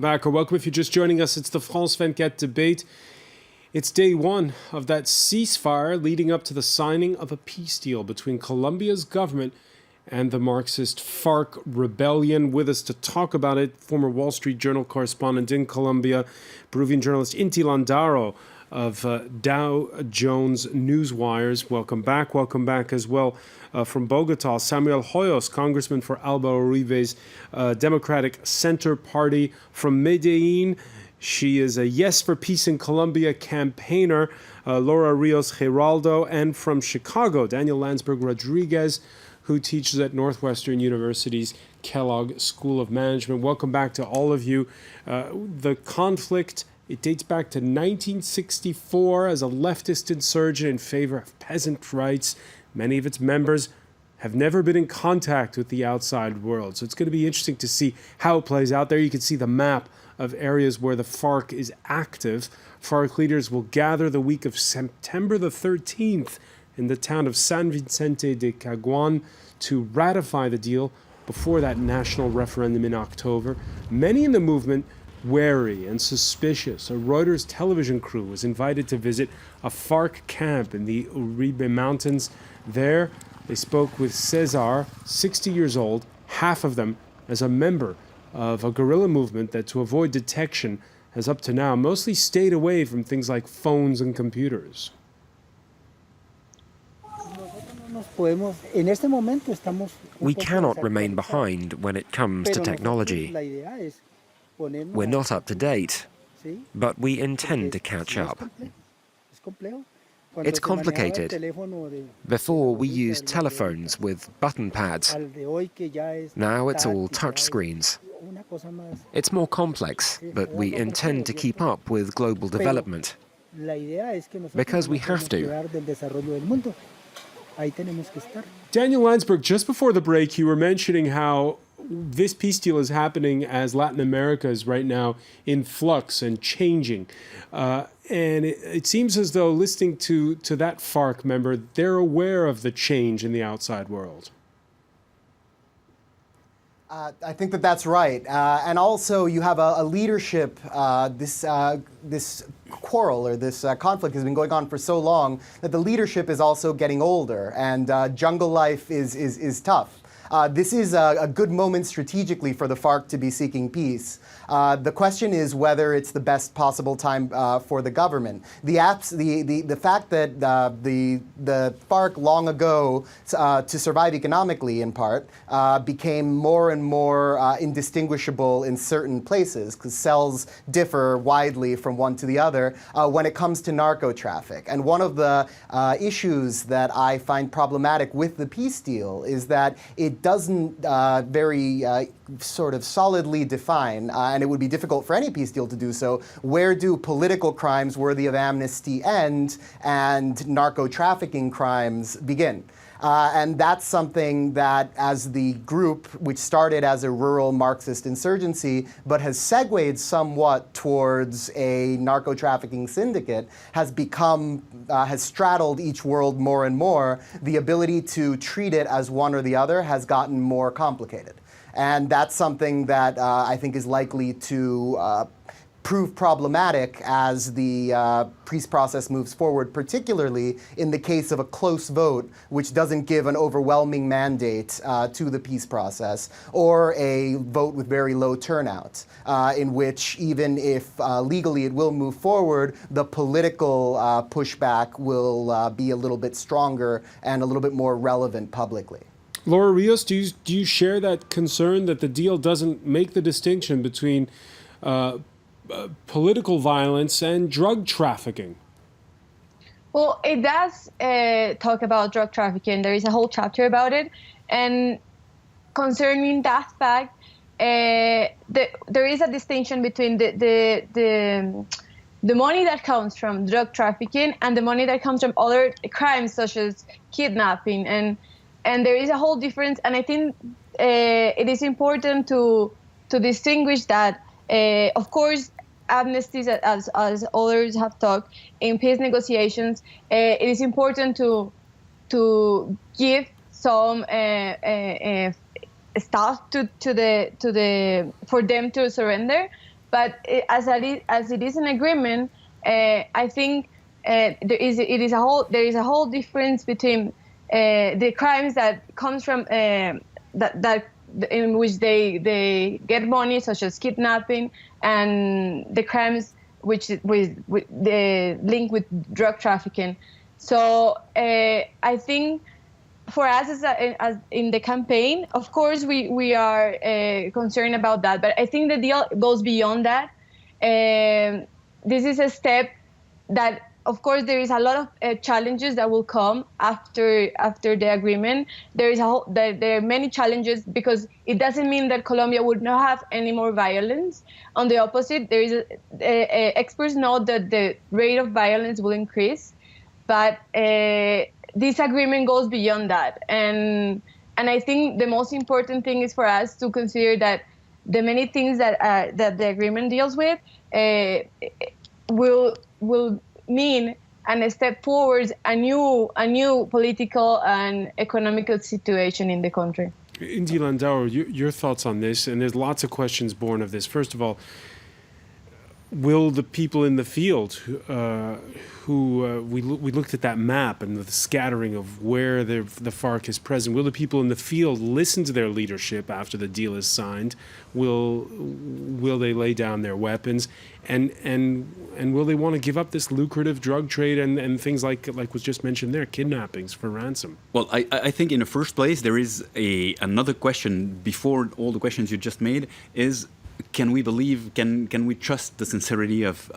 back, or welcome if you're just joining us. It's the France 24 debate. It's day one of that ceasefire leading up to the signing of a peace deal between Colombia's government and the Marxist FARC rebellion. With us to talk about it, former Wall Street Journal correspondent in Colombia, Peruvian journalist Inti Landaro of Dow Jones Newswires. Welcome back as well from Bogota, Samuel Hoyos, congressman for Alba Uribe's Democratic Center Party. From Medellin, she is a Yes for Peace in Colombia campaigner, Laura Rios Geraldo. And from Chicago, Daniel Landsberg Rodriguez, who teaches at Northwestern University's Kellogg School of Management. Welcome back to all of you. The conflict, it dates back to 1964 as a leftist insurgent in favor of peasant rights. Many of its members have never been in contact with the outside world. So it's going to be interesting to see how it plays out. There you can see the map of areas where the FARC is active. FARC leaders will gather the week of September the 13th in the town of San Vicente de Caguan to ratify the deal before that national referendum in October. Many in the movement wary and suspicious. A Reuters television crew was invited to visit a FARC camp in the Uribe Mountains. There, they spoke with Cesar, 60 years old, half of them as a member of a guerrilla movement that, to avoid detection, has up to now mostly stayed away from things like phones and computers. We cannot remain behind when it comes to technology. We're not up to date, but we intend to catch up. It's complicated. Before, we used telephones with button pads. Now it's all touch screens. It's more complex, but we intend to keep up with global development because we have to. Daniel Landsberg, just before the break, you were mentioning how this peace deal is happening as Latin America is right now in flux and changing. And it seems as though, listening to that FARC member, they're aware of the change in the outside world. I think that's right. And also you have a leadership, this quarrel or this conflict has been going on for so long that the leadership is also getting older, and jungle life is tough. This is a good moment strategically for the FARC to be seeking peace. The question is whether it's the best possible time for the government. The fact that the FARC long ago, to survive economically in part, became more and more indistinguishable in certain places, because cells differ widely from one to the other when it comes to narco traffic. And one of the issues that I find problematic with the peace deal is that it doesn't very sort of solidly define, and it would be difficult for any peace deal to do so, where do political crimes worthy of amnesty end and narco trafficking crimes begin? And that's something that, as the group, which started as a rural Marxist insurgency, but has segued somewhat towards a narco-trafficking syndicate, has become, has straddled each world more and more. The ability to treat it as one or the other has gotten more complicated. And that's something that I think is likely to prove problematic as the peace process moves forward, particularly in the case of a close vote, which doesn't give an overwhelming mandate to the peace process, or a vote with very low turnout, in which even if legally it will move forward, the political pushback will be a little bit stronger and a little bit more relevant publicly. Laura Rios, do you share that concern that the deal doesn't make the distinction between political violence and drug trafficking? Well, it does talk about drug trafficking. There is a whole chapter about it. And concerning that fact, there is a distinction between the money that comes from drug trafficking and the money that comes from other crimes such as kidnapping. And there is a whole difference. And I think it is important to distinguish that, of course, amnesties, as others have talked, in peace negotiations, it is important to give some stuff for them to surrender, But as it is an agreement, I think there is a whole difference between the crimes that comes from that in which they get money, such as kidnapping, and the crimes which with the link with drug trafficking. So I think for us as in the campaign, of course we are concerned about that, but I think the deal goes beyond that. This is a step that, of course, there is a lot of challenges that will come after the agreement. There are many challenges, because it doesn't mean that Colombia would not have any more violence. On the opposite, there is experts know that the rate of violence will increase, but this agreement goes beyond that. And I think the most important thing is for us to consider that the many things that the agreement deals with will mean a step towards a new political and economical situation in the country. Indy Landauer, your thoughts on this? And there's lots of questions born of this. First of all, will the people in the field we looked at that map and the scattering of where the FARC is present, will the people in the field listen to their leadership after the deal is signed? Will they lay down their weapons? And will they want to give up this lucrative drug trade and things like was just mentioned there, kidnappings for ransom? Well, I think in the first place there is another question before all the questions you just made is, can we trust the sincerity of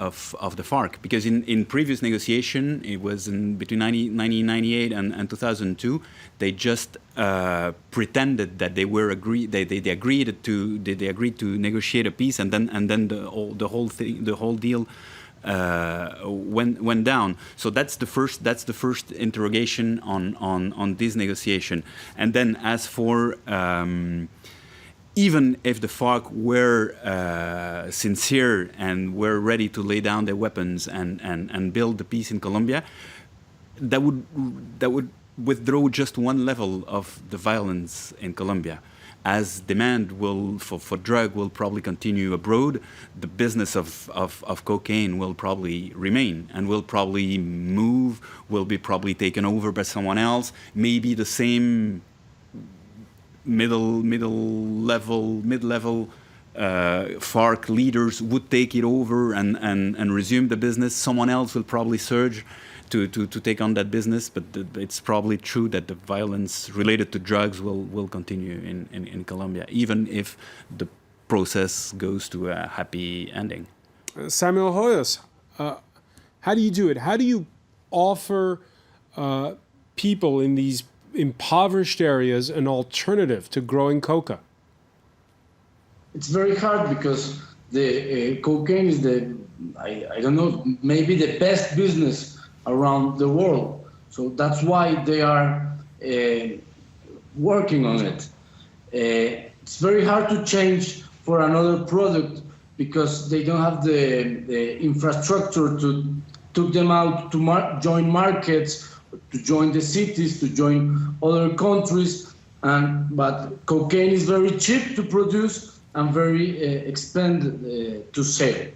the FARC? Because in previous negotiation, it was between 1998 and 2002, they just pretended that they agreed to negotiate a peace, and then the whole deal went down. So that's the first interrogation on this negotiation. And then as for even if the FARC were sincere and were ready to lay down their weapons and build the peace in Colombia, that would withdraw just one level of the violence in Colombia. As demand for drug will probably continue abroad, the business of cocaine will probably remain and will probably move, will be probably taken over by someone else, maybe the same mid-level FARC leaders would take it over and resume the business. Someone else will probably surge to take on that business, but it's probably true that the violence related to drugs will continue in Colombia, even if the process goes to a happy ending. Samuel Hoyos, how do you do it? How do you offer people in these impoverished areas an alternative to growing coca? It's very hard because the cocaine is I don't know, maybe the best business around the world. So that's why they are working on it. It's very hard to change for another product because they don't have the infrastructure to take them out to join markets, to join the cities, to join other countries. But cocaine is very cheap to produce and very expensive to sell.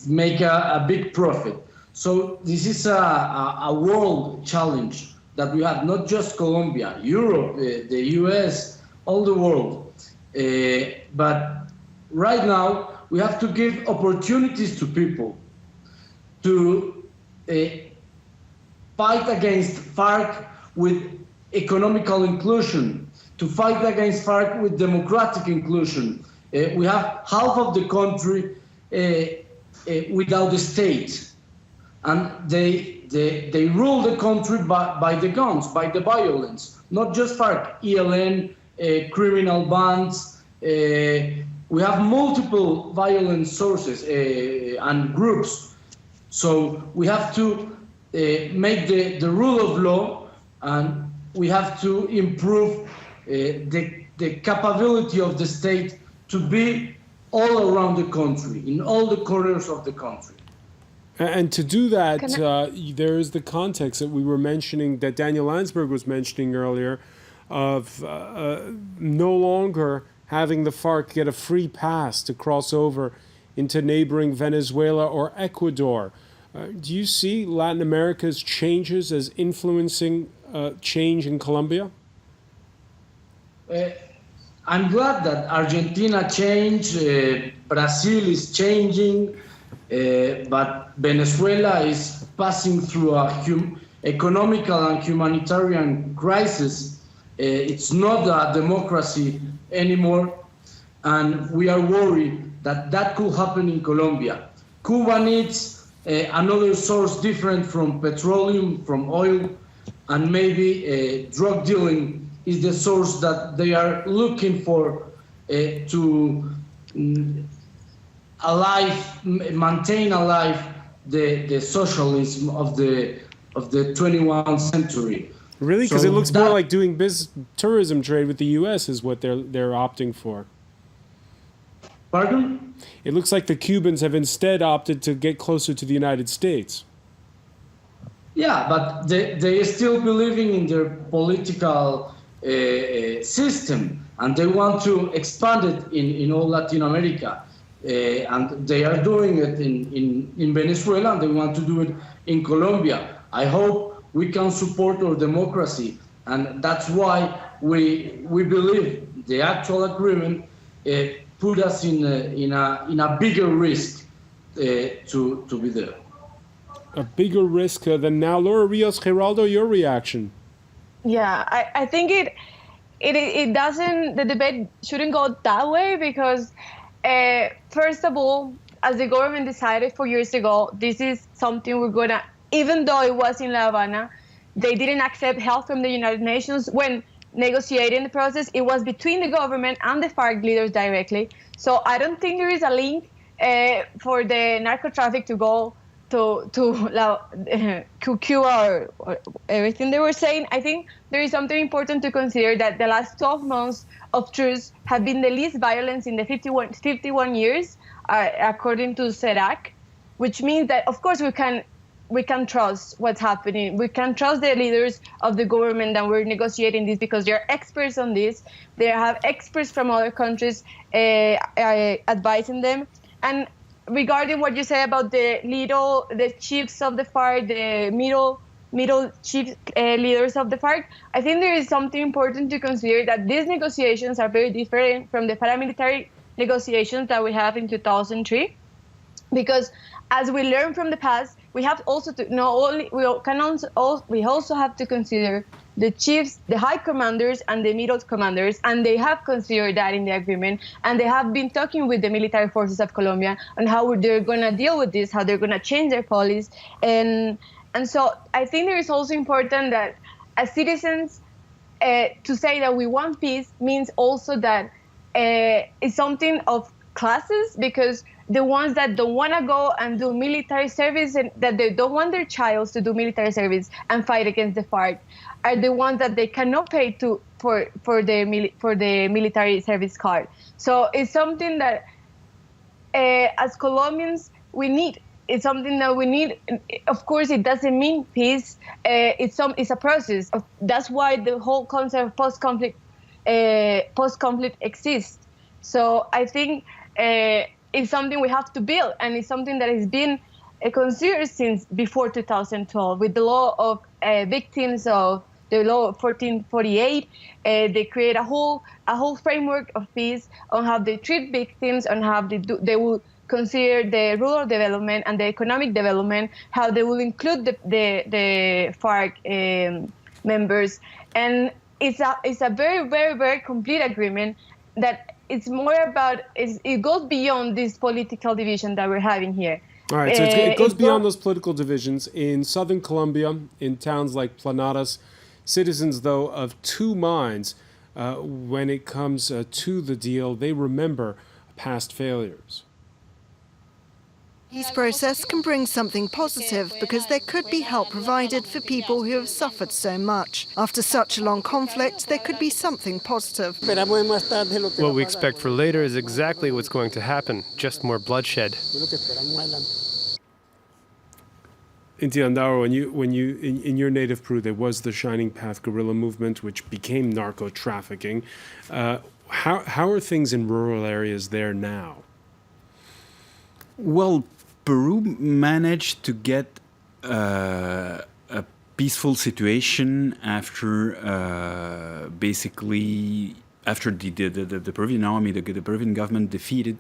Make a big profit. So this is a world challenge that we have, not just Colombia, Europe, the US, all the world. But right now, we have to give opportunities to people to fight against FARC with economical inclusion, to fight against FARC with democratic inclusion. We have half of the country without the state, and they rule the country by the guns, by the violence, not just FARC, ELN, criminal bands. We have multiple violent sources and groups. So we have to make the rule of law, and we have to improve the capability of the state to be all around the country, in all the corners of the country. And to do that, there is the context that we were mentioning, that Daniel Landsberg was mentioning earlier, of no longer having the FARC get a free pass to cross over into neighboring Venezuela or Ecuador. Do you see Latin America's changes as influencing change in Colombia? I'm glad that Argentina changed, Brazil is changing, but Venezuela is passing through a economical and humanitarian crisis. It's not a democracy anymore, and we are worried that that could happen in Colombia. Cuba needs another source different from petroleum, from oil, and maybe drug dealing is the source that they are looking for to maintain alive the socialism of the 21st century. Really? Because it looks more like doing tourism trade with the U.S. is what they're opting for. Pardon? It looks like the Cubans have instead opted to get closer to the United States. Yeah, but they are still believing in their political system, and they want to expand it in all Latin America. And they are doing it in Venezuela, and they want to do it in Colombia. I hope we can support our democracy, and that's why we believe the actual agreement put us in a bigger risk to be there. A bigger risk than now. Laura Rios Geraldo, your reaction? Yeah, I think it doesn't, the debate shouldn't go that way because, first of all, as the government decided 4 years ago, this is something we're gonna, even though it was in Havana, they didn't accept help from the United Nations when negotiating the process. It was between the government and the FARC leaders directly. So I don't think there is a link for the narco traffic to go to Cuba or everything they were saying. I think there is something important to consider, that the last 12 months of truce have been the least violence in the 51 years, according to CEDAC, which means that, of course, we can trust what's happening. We can trust the leaders of the government that we're negotiating this because they're experts on this. They have experts from other countries advising them. And regarding what you say about the chiefs of the FARC, the middle chief leaders of the FARC, I think there is something important to consider, that these negotiations are very different from the paramilitary negotiations that we have in 2003, because as we learn from the past, we have also to we also have to consider the chiefs, the high commanders, and the middle commanders, and they have considered that in the agreement, and they have been talking with the military forces of Colombia on how they're going to deal with this, how they're going to change their policies, and so I think there is also important that as citizens, to say that we want peace means also that it's something of classes, because the ones that don't want to go and do military service, and that they don't want their child to do military service and fight against the FARC, are the ones that they cannot pay for the military service card. So it's something that as Colombians we need. It's something that we need. Of course, it doesn't mean peace. It's a process. That's why the whole concept of post-conflict exists. So I think it's something we have to build, and it's something that has been considered since before 2012 with the law of victims of the law of 1448. They create a whole framework of peace on how they treat victims, on how they will consider the rural development and the economic development, how they will include the FARC members, and it's a very, very, very complete agreement that it's more about, it goes beyond this political division that we're having here. All right, so it goes beyond those political divisions. In southern Colombia, in towns like Planadas, citizens, though, of two minds when it comes to the deal. They remember past failures. Peace process can bring something positive because there could be help provided for people who have suffered so much. After such a long conflict, there could be something positive. What we expect for later is exactly what's going to happen, just more bloodshed. Inti Andaro, in your native Peru, there was the Shining Path guerrilla movement, which became narco-trafficking. How are things in rural areas there now? Well, Peru managed to get a peaceful situation after basically after the Peruvian army, the Peruvian government defeated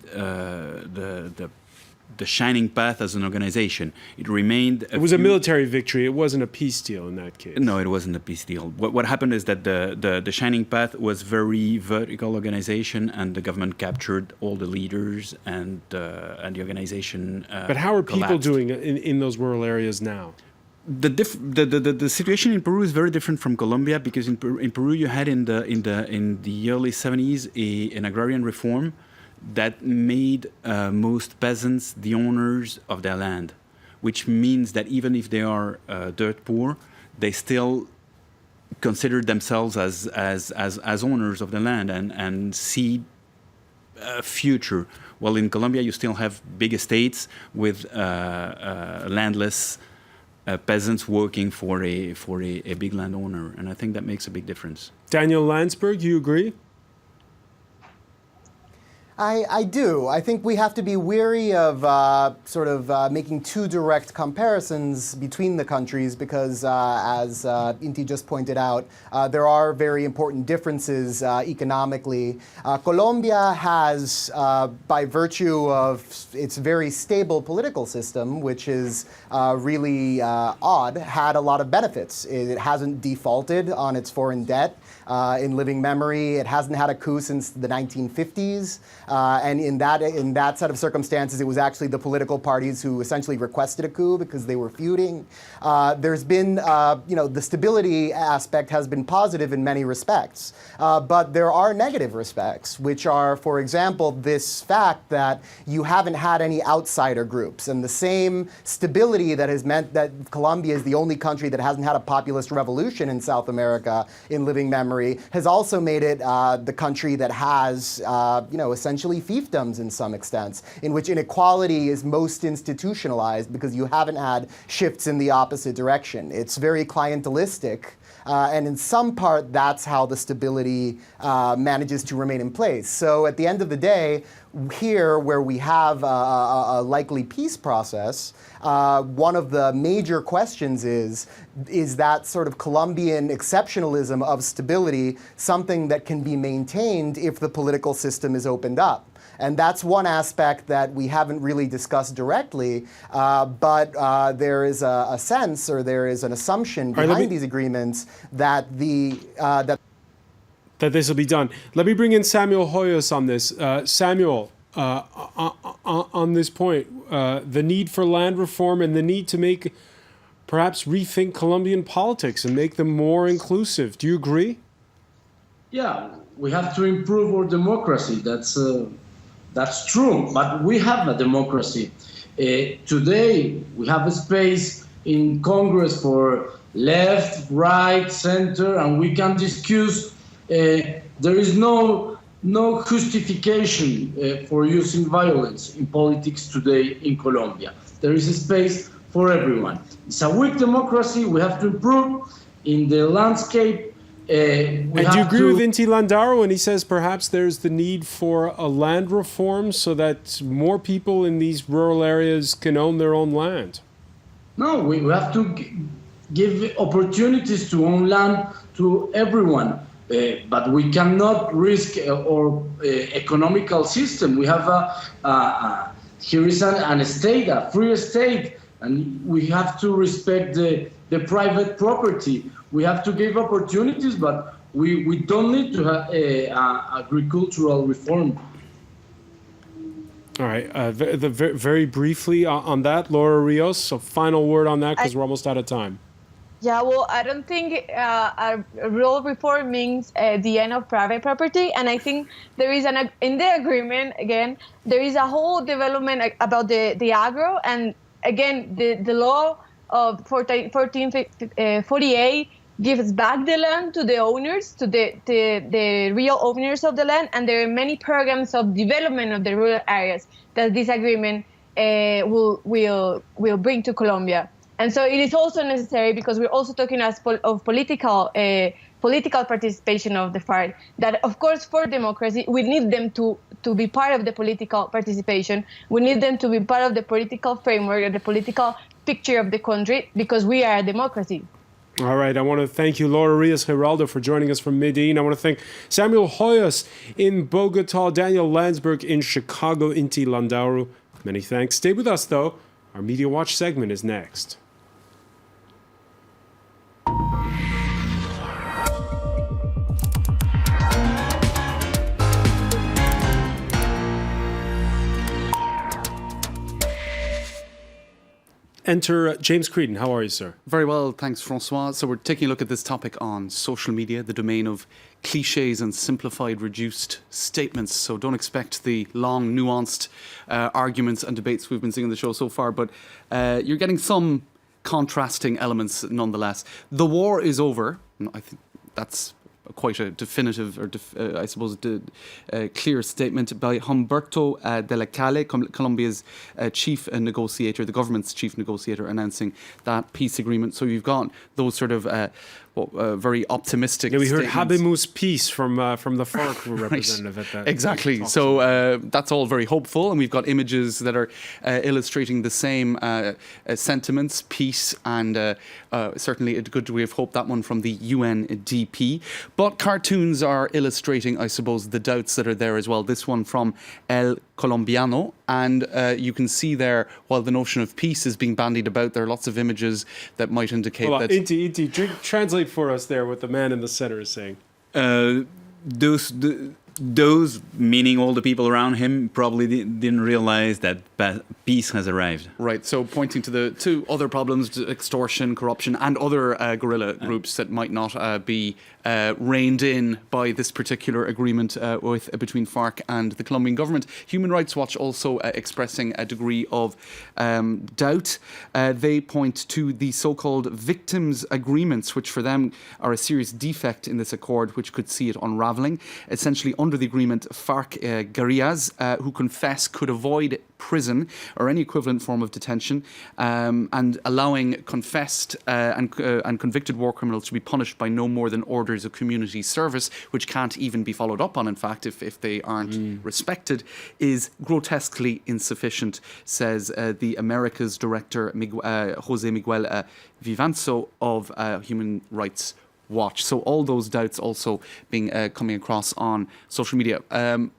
the Shining Path as an organization. It remained. It was a military victory. It wasn't a peace deal in that case. No, it wasn't a peace deal. What happened is that the Shining Path was very vertical organization, and the government captured all the leaders, and the organization. But how are people collapsed. doing in those rural areas now? The situation in Peru is very different from Colombia, because in Peru you had in the early 70s an agrarian reform that made most peasants the owners of their land, which means that even if they are dirt poor, they still consider themselves as owners of the land and see a future. Well, in Colombia you still have big estates with landless peasants working for a big landowner, and I think that makes a big difference. Daniel Landsberg, you agree? I do. I think we have to be wary of making too direct comparisons between the countries because, as Inti just pointed out, there are very important differences economically. Colombia has, by virtue of its very stable political system, which is really odd, had a lot of benefits. It hasn't defaulted on its foreign debt. In living memory, it hasn't had a coup since the 1950s. And in that set of circumstances, it was actually the political parties who essentially requested a coup because they were feuding. There's been, the stability aspect has been positive in many respects. But there are negative respects, which are, for example, this fact that you haven't had any outsider groups. And the same stability that has meant that Colombia is the only country that hasn't had a populist revolution in South America in living memory has also made it the country that has, essentially fiefdoms in some extents, in which inequality is most institutionalized because you haven't had shifts in the opposite direction. It's very clientelistic. And in some part, that's how the stability manages to remain in place. So at the end of the day, here where we have a likely peace process, one of the major questions is that sort of Colombian exceptionalism of stability something that can be maintained if the political system is opened up? And that's one aspect that we haven't really discussed directly, but there is a sense, or there is an assumption behind these agreements that that this will be done. Let me bring in Samuel Hoyos on this. Samuel, on this point, the need for land reform and the need to perhaps rethink Colombian politics and make them more inclusive. Do you agree? Yeah, we have to improve our democracy. That's true, but we have a democracy. Today, we have a space in Congress for left, right, center, and we can discuss. There is no justification for using violence in politics today in Colombia. There is a space for everyone. It's a weak democracy. We have to improve in the landscape. And do you agree with Inti Landaro when he says perhaps there's the need for a land reform so that more people in these rural areas can own their own land? No, we have to give opportunities to own land to everyone. But we cannot risk our economical system. We have here is an state, a free state, and we have to respect the private property. We have to give opportunities, but we don't need to have agricultural reform. All right. Very briefly on that, Laura Rios, a final word on that because we're almost out of time. Yeah, well, I don't think a rural reform means the end of private property. And I think there is in the agreement, again, there is a whole development about the agro. And again, the law of 1448 gives back the land to the owners, to the real owners of the land. And there are many programs of development of the rural areas that this agreement will bring to Colombia. And so it is also necessary because we're also talking of political political participation of the FARC. That, of course, for democracy, we need them to be part of the political participation. We need them to be part of the political framework and the political picture of the country, because we are a democracy. All right, I want to thank you, Laura Rios-Geraldo, for joining us from Medellin. I want to thank Samuel Hoyos in Bogota, Daniel Landsberg in Chicago, Inti Landauru. Many thanks. Stay with us, though. Our Media Watch segment is next. Enter James Creedon. How are you, sir? Very well, thanks, François. So we're taking a look at this topic on social media, the domain of cliches and simplified, reduced statements. So don't expect the long, nuanced arguments and debates we've been seeing on the show so far, but you're getting some contrasting elements nonetheless. The war is over. I think that's quite a definitive, or I suppose, clear statement by Humberto de la Calle, Colombia's chief negotiator, the government's chief negotiator, announcing that peace agreement. So you've got those sort of very optimistic. Yeah, we heard statements. Habemus Peace from the FARC representative at that. Exactly. So that's all very hopeful, and we've got images that are illustrating the same sentiments, peace, and certainly a good degree of hope. That one from the UNDP. But cartoons are illustrating, I suppose, the doubts that are there as well. This one from El Colombiano, and you can see there, while the notion of peace is being bandied about, there are lots of images that might indicate that. Inti, translate for us there what the man in the center is saying. Those, meaning all the people around him, probably didn't realize that peace has arrived. Right, so pointing to the two other problems, extortion, corruption, and other guerrilla groups that might not be reined in by this particular agreement between FARC and the Colombian government. Human Rights Watch also expressing a degree of doubt. They point to the so-called victims' agreements, which for them are a serious defect in this accord, which could see it unravelling. Essentially, under the agreement, FARC guerrillas who confess could avoid prison or any equivalent form of detention, and allowing confessed and convicted war criminals to be punished by no more than orders of community service, which can't even be followed up on, in fact, if they aren't respected, is grotesquely insufficient, says the America's director, Jose Miguel Vivanzo of Human Rights Watch. So all those doubts also being coming across on social media.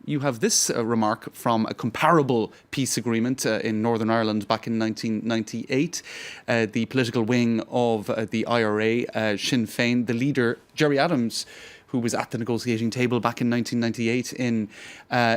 You have this remark from a comparable peace agreement in Northern Ireland back in 1998. The political wing of the IRA, Sinn Féin, the leader, Gerry Adams, who was at the negotiating table back in 1998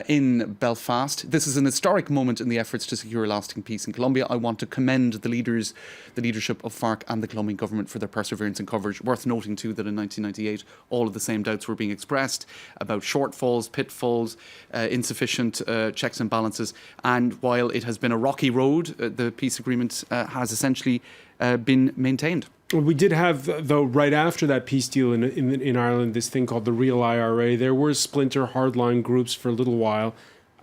in Belfast. This is an historic moment in the efforts to secure lasting peace in Colombia. I want to commend the leadership of FARC and the Colombian government for their perseverance and coverage. Worth noting too that in 1998 all of the same doubts were being expressed about shortfalls, pitfalls, insufficient checks and balances. And while it has been a rocky road, the peace agreement has essentially been maintained. We did have, though, right after that peace deal in Ireland, this thing called the Real IRA. There were splinter hardline groups for a little while.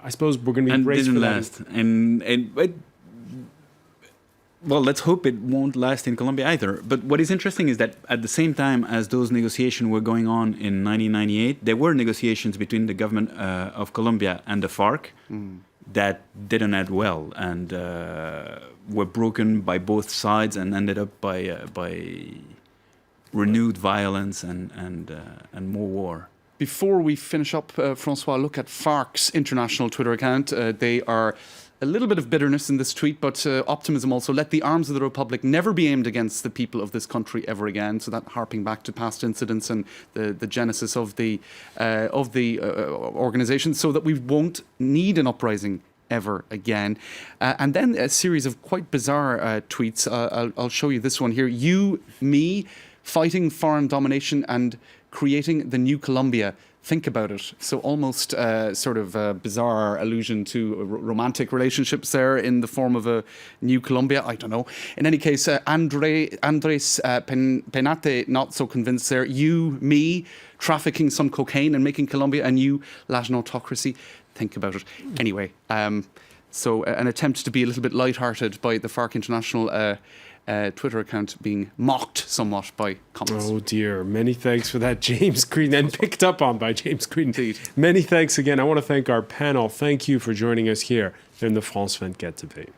I suppose we're going to be braced for that. And didn't last. Well, let's hope it won't last in Colombia either. But what is interesting is that at the same time as those negotiations were going on in 1998, there were negotiations between the government of Colombia and the FARC that didn't end well, and were broken by both sides and ended up by renewed violence and more war. Before we finish up, François, look at FARC's international Twitter account. They are a little bit of bitterness in this tweet, but optimism also. Let the arms of the Republic never be aimed against the people of this country ever again. So that harping back to past incidents and the genesis of the organisation, so that we won't need an uprising ever again. And then a series of quite bizarre tweets. I'll show you this one here. You, me, fighting foreign domination and creating the new Colombia. Think about it. So almost sort of a bizarre allusion to romantic relationships there in the form of a new Colombia. I don't know. In any case, Andres Penate, not so convinced there. You, me, trafficking some cocaine and making Colombia a new Latin autocracy. Think about it. Anyway, so an attempt to be a little bit lighthearted by the FARC International Twitter account being mocked somewhat by comments. Oh dear. Many thanks for that, James Green, and picked up on by James Green. Indeed. Many thanks again. I want to thank our panel. Thank you for joining us here in the France 24 debate.